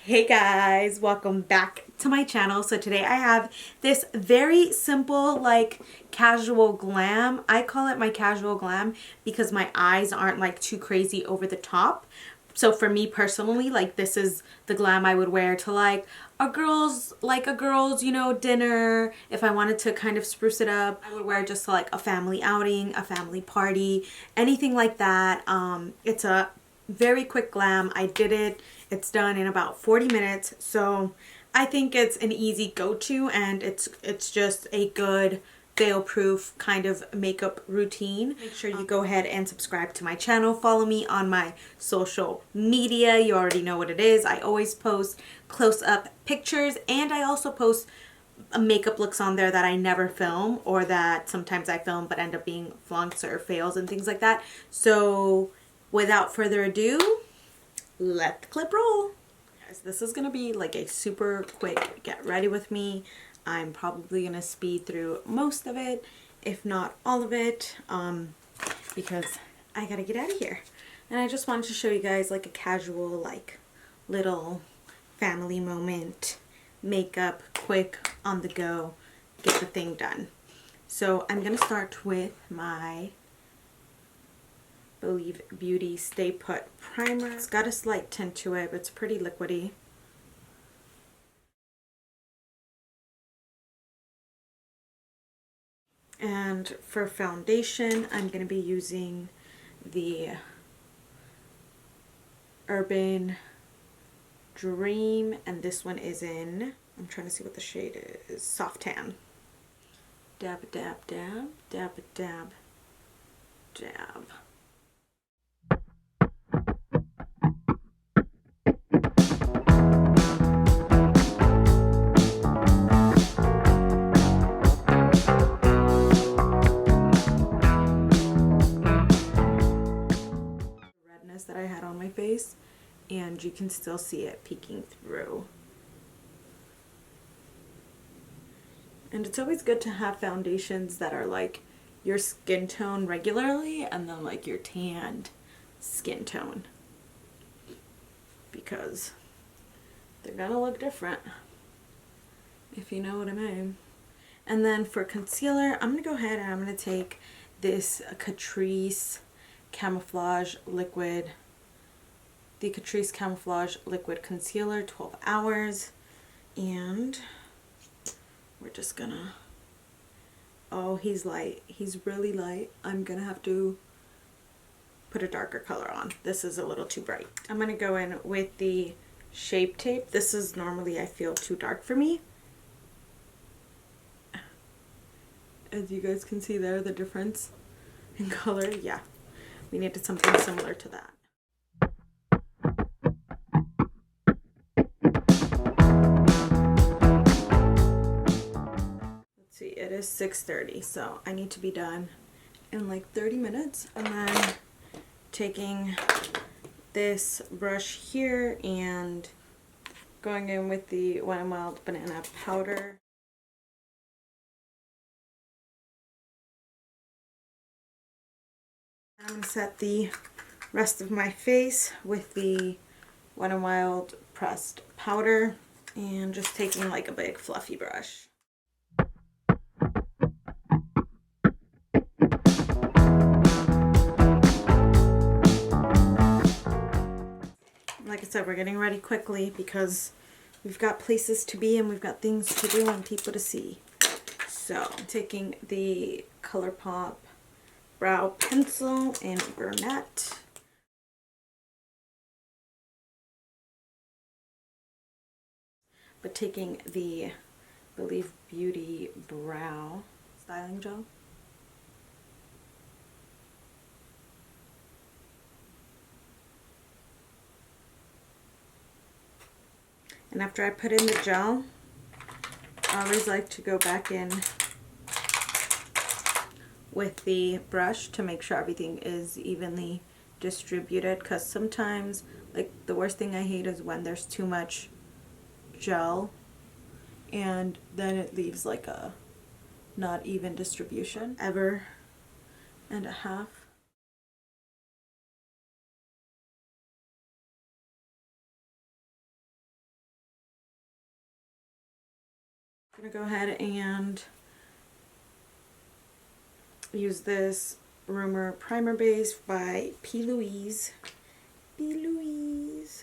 Hey guys, welcome back to my channel. So today I have this very simple like casual glam. I call it my casual glam because my eyes aren't like too crazy over the top. So for me personally, like this is the glam I would wear to like a girl's dinner. If I wanted to kind of spruce it up, I would wear just like a family outing, a family party, anything like that. It's a very quick glam. I did it. It's done in about 40 minutes. So I think it's an easy go-to, and it's just a good fail-proof kind of makeup routine. Make sure you go ahead and subscribe to my channel. Follow me on my social media. You already know what it is. I always post close-up pictures, and I also post makeup looks on there that I never film, or that sometimes I film but end up being flunks or fails and things like that. So without further ado, let the clip roll. Guys, this is gonna be like a super quick get ready with me. I'm probably gonna speed through most of it, if not all of it, because I gotta get out of here. And I just wanted to show you guys like a casual, like little family moment, makeup, quick, on the go, get the thing done. So I'm gonna start with my Believe Beauty Stay Put primer. It's got a slight tint to it, but it's pretty liquidy. And for foundation, I'm going to be using the Urban Dream, and this one is in, I'm trying to see what the shade is, Soft Tan. Dab, dab, dab, dab, dab, dab. That I had on my face, and you can still see it peeking through. And it's always good to have foundations that are like your skin tone regularly, and then like your tanned skin tone, because they're gonna look different, if you know what I mean. And then for concealer, I'm gonna go ahead and I'm gonna take this Catrice Camouflage Liquid, the Catrice Camouflage Liquid Concealer, 12 hours, and we're just gonna, oh, he's light, he's really light. I'm gonna have to put a darker color on. This is a little too bright. I'm gonna go in with the Shape Tape. This is normally, I feel, too dark for me. As you guys can see there, the difference in color, yeah. We needed something similar to that. Let's see, it is 6:30, so I need to be done in like 30 minutes. And then taking this brush here and going in with the Wet n Wild Banana Powder. I'm going to set the rest of my face with the Wet n Wild Pressed Powder, and just taking like a big fluffy brush. Like I said, we're getting ready quickly because we've got places to be and we've got things to do and people to see. So I'm taking the Colourpop brow pencil in Brunette. But taking the Believe Beauty brow styling gel. And after I put in the gel, I always like to go back in with the brush to make sure everything is evenly distributed, because sometimes, like, the worst thing I hate is when there's too much gel and then it leaves like a not even distribution. Ever and a half. I'm gonna go ahead and use this Rumor Primer Base by P. Louise. P. Louise.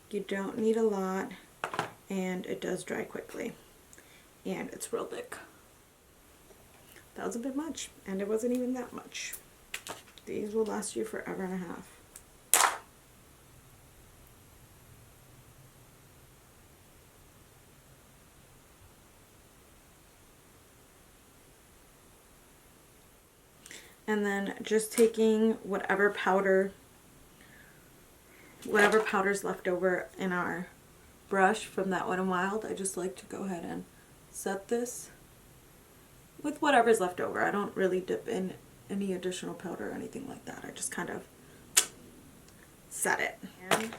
You don't need a lot, and it does dry quickly, and it's real thick. That was a bit much, and it wasn't even that much. These will last you forever and a half. And then just taking whatever powder's left over in our brush from that Wet n Wild, I just like to go ahead and set this with whatever's left over. I don't really dip in any additional powder or anything like that. I just kind of set it. And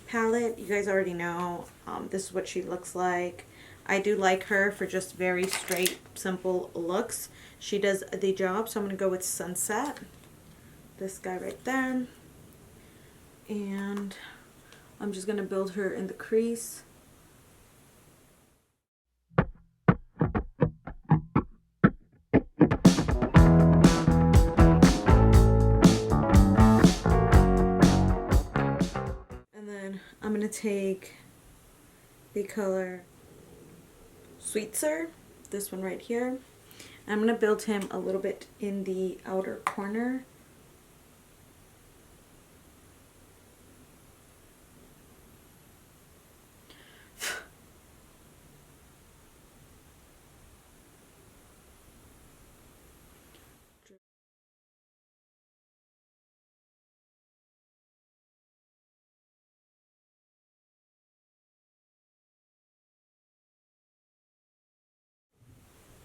palette, you guys already know, this is what she looks like. I do like her for just very straight, simple looks. She does the job, so I'm going to go with Sunset. This guy right there. And I'm just going to build her in the crease. And then I'm going to take the color Sweetser, this one right here. I'm going to build him a little bit in the outer corner.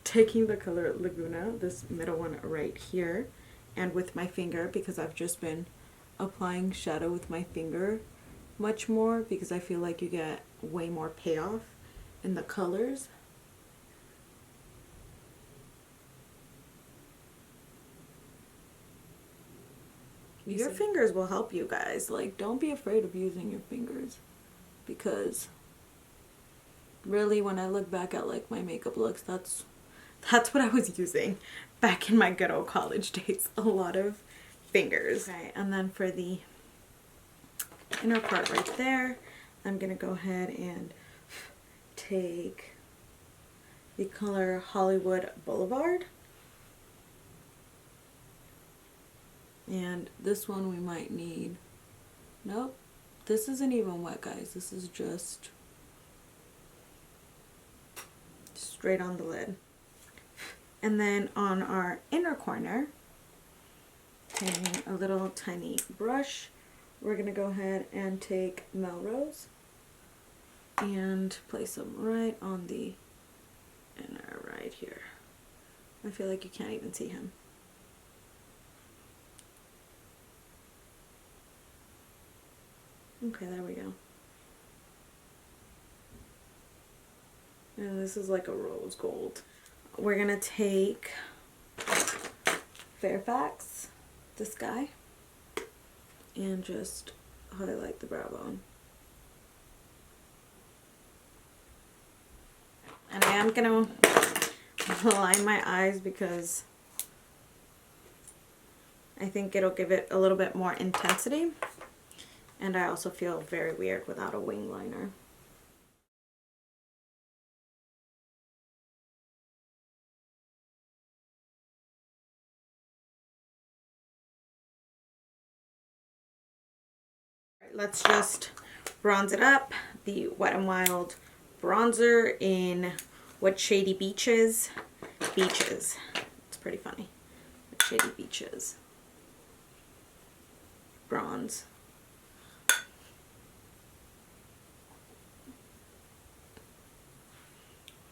Taking the color Laguna, this middle one right here, and with my finger, because I've just been applying shadow with my finger much more, because I feel like you get way more payoff in the colors. Your fingers will help you guys. Like, don't be afraid of using your fingers, because really, when I look back at like my makeup looks, that's what I was using back in my good old college days. A lot of fingers. Okay, and then for the inner part right there, I'm gonna go ahead and take the color Hollywood Boulevard. And this one we might need, nope, this isn't even wet, guys. This is just straight on the lid. And then on our inner corner, taking a little tiny brush, we're going to go ahead and take Melrose and place them right on the inner right here. I feel like you can't even see him. Okay, there we go. And this is like a rose gold. We're gonna take Fairfax, this guy, and just highlight the brow bone. And I am gonna line my eyes because I think it'll give it a little bit more intensity. And I also feel very weird without a wing liner. Let's just bronze it up. The Wet n Wild bronzer in What Shady Beaches. Beaches. It's pretty funny. What Shady Beaches. Bronze.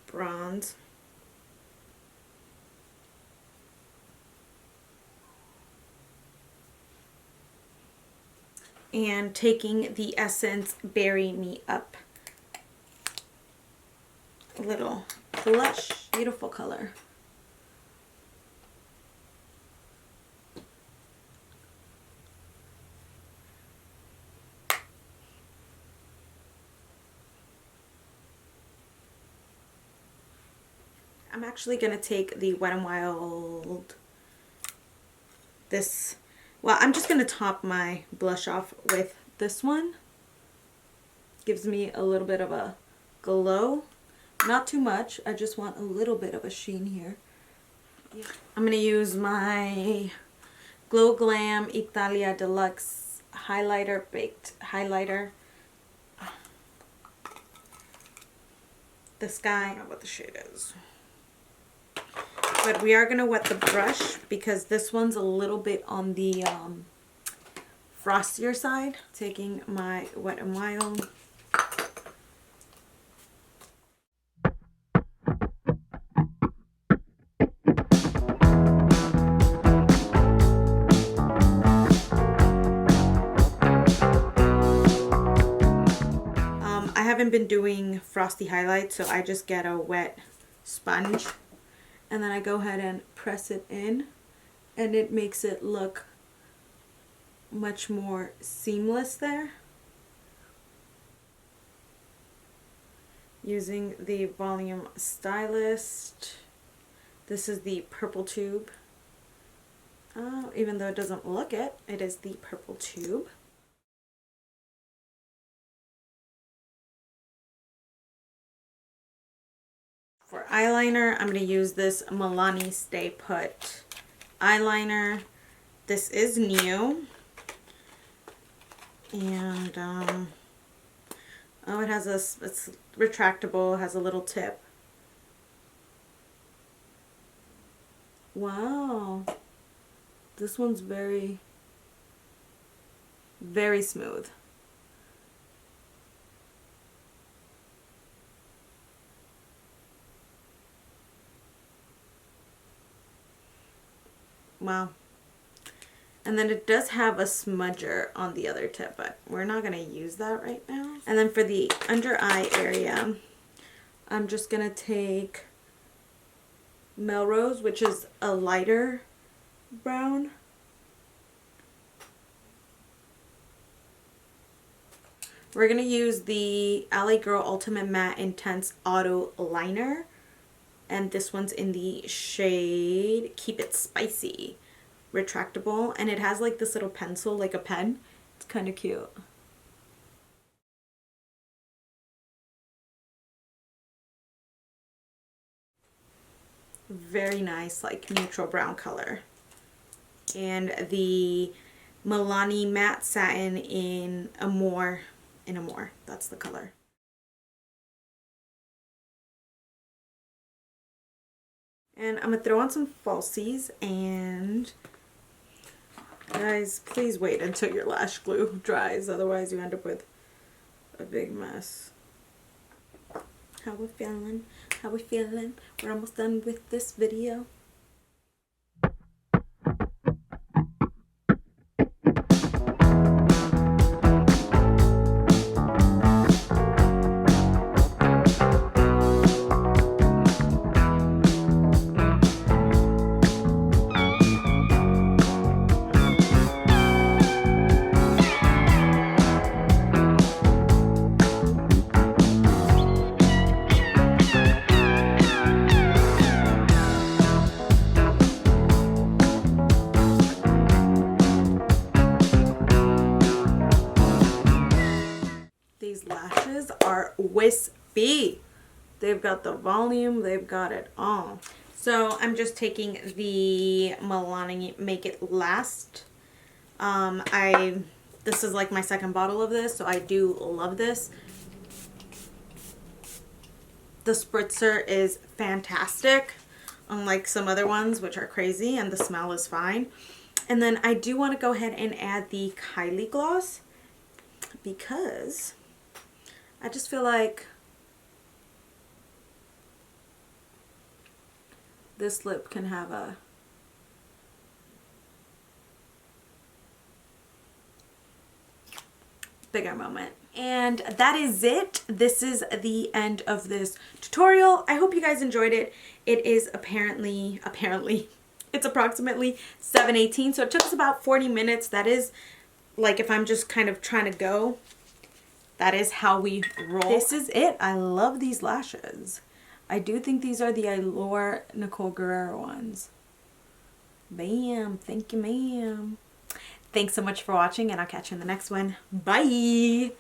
Bronze. And taking the Essence Bury Me Up little blush, beautiful color. I'm actually going to take the Wet n Wild, well, I'm just going to top my blush off with this one. Gives me a little bit of a glow. Not too much. I just want a little bit of a sheen here. Yeah. I'm going to use my Glow Glam Italia Deluxe highlighter, baked highlighter. This guy, I don't know what the shade is. But we are going to wet the brush because this one's a little bit on the frostier side. Taking my Wet n Wild. I haven't been doing frosty highlights, so I just get a wet sponge and then I go ahead and press it in, and it makes it look much more seamless there. Using the Volume Stylist. This is the purple tube. Even though it doesn't look it, it is the purple tube. For eyeliner, I'm going to use this Milani Stay Put eyeliner. This is new. And, oh, it has it's retractable, has a little tip. Wow. This one's very, very smooth. Wow. And then it does have a smudger on the other tip, but we're not going to use that right now. And then for the under eye area, I'm just going to take Melrose, which is a lighter brown. We're going to use the LA Girl Ultimate Matte Intense Auto Liner. And this one's in the shade Keep It Spicy. Retractable. And it has like this little pencil, like a pen. It's kind of cute. Very nice, like neutral brown color. And the Milani Matte Satin in Amore. That's the color. And I'm going to throw on some falsies, and guys, please wait until your lash glue dries, otherwise you end up with a big mess. How we feeling? How we feeling? We're almost done with this video. Lashes are wispy. They've got the volume, they've got it all. So I'm just taking the Milani Make It Last. This is like my second bottle of this, so I do love this. The spritzer is fantastic, unlike some other ones which are crazy, and the smell is fine. And then I do want to go ahead and add the Kylie gloss because I just feel like this lip can have a bigger moment. And that is it. This is the end of this tutorial. I hope you guys enjoyed it. It is apparently it's approximately 7:18, so it took us about 40 minutes. That is like if I'm just kind of trying to go. That is how we roll. This is it. I love these lashes. I do think these are the Eyelure Nicole Guerriero ones. Bam. Thank you, ma'am. Thanks so much for watching, and I'll catch you in the next one. Bye.